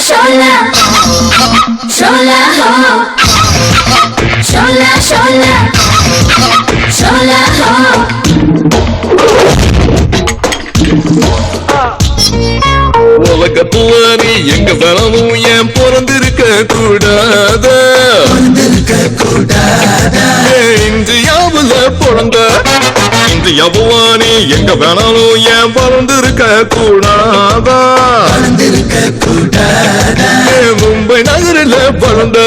shola, shola ho, shola shola, shola ho. உலகத்துல நீ எங்க வேணாலும் ஏன் பிறந்திருக்க கூடாது, இந்தியாவுல பிறந்த இந்தியாவுவா நீ எங்க வேணாலும் ஏன் பிறந்திருக்க கூடாதா, மும்பை நகரில் பிறந்த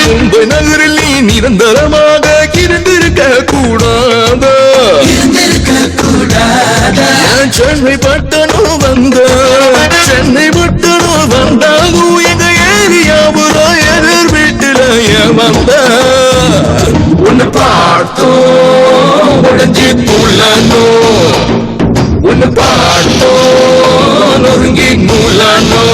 மும்பை நகரில் நீ நிரந்தரமாக இருந்திருக்க கூடாதா, சென்னை பட்டணம் வந்த சென்னை பட்டணம் வந்தாலும் எங்க ஏரியாவுல எதிர் வீட்டுல ஏன் வந்த, உன்னை பார்த்தோம் உடஞ்சி துள்ளனோ, உன்னை பார்த்தோம் நொறுங்கி நூலானோ.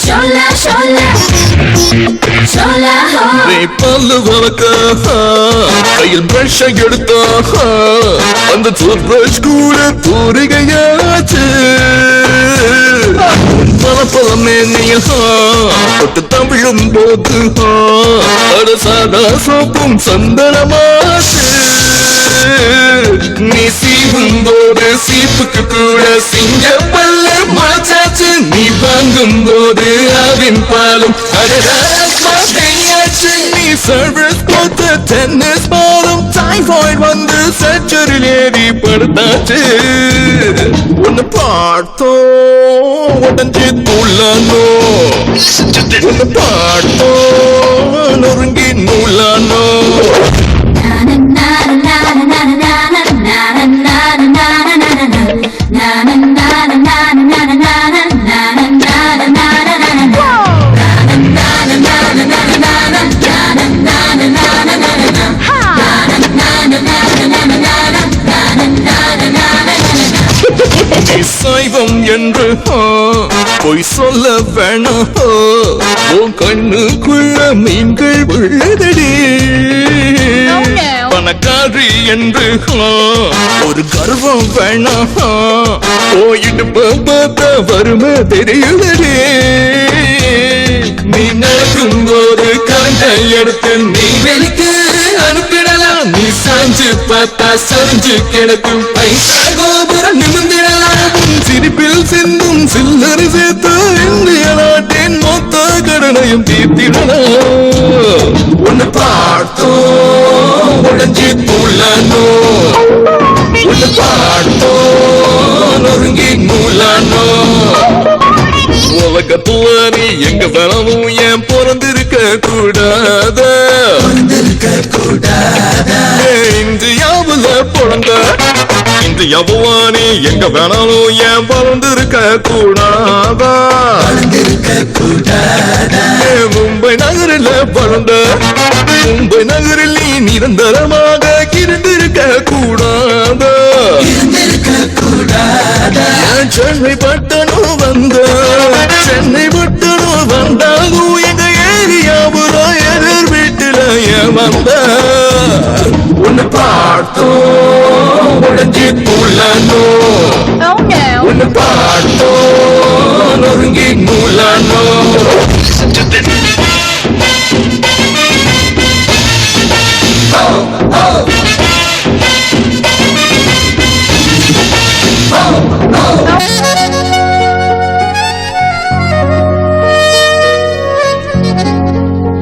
Shola shola, shola ho. பல்லு வளர்க்க கையில் பிரஷ் எடுத்தா அந்த டூத் பிரஷ் கூட தூரிகையாச்சு, பல பல மேனியில் தொட்டு தமிழும் போது அட சாதா சோப்பும் சந்தனமாச்சு, நீ சீவும் போது சீப்புக்கு கூட சிங்க பல்ல முளைச்சாச்சு, நீ வாங்கும் போது ஆவின் பாலும் அடையாச்சு, நீ சர்வீஸ் போத்த டென்னிஸ் பாலும் டைஃபாய்டு வந்து சர்ஜரில் ஏறி படுத்தாச்சு, உன்னை பார்த்தோம் உடஞ்சி துள்ளனோ, உன்னை பார்த்தோம் நொறுங்கி நூலானோ. சைவம் என்று பொய் சொல்ல வேணாம், உன் கண்ணுக்குள்ள மீன்கள் உள்ளதடி, பணக்காரி என்று ஒரு கர்வம் வேணாம், போயிட்டு பார்த்த வறுமை தெரியுதடி, நீ நடக்கும் போது கரண்டை எடுத்து நீ வெளிக்கு அனுப்பிடலாம், நீ சாஞ்சு பார்த்தா சரிஞ்சு கிடக்கும் பைசா கோபுரம் நிமிந்திடலாம், சிரிப்பில் சிந்தும் சில்லறை சேர்த்து இந்திய நாட்டின் மொத்த கடனையும் தீர்த்திடலாம், உன்னை பார்த்தோம் உடஞ்சி துள்ளனோ, உன்னை பார்த்தோம் நொறுங்கி நூலானோ. உலகத்துல நீ எங்க வேணாலும் ஏன் பிறந்திருக்க கூடாது, இந்தியாவுல பிறந்த இந்தியாவுவா நீ எங்க வேணாலும் ஏன் பிறந்திருக்க கூடாதா, மும்பை நகரில் பிறந்த மும்பை நகரில் நீ நிரந்தரமாக இருந்திருக்க கூடாதா, சென்னை பட்ட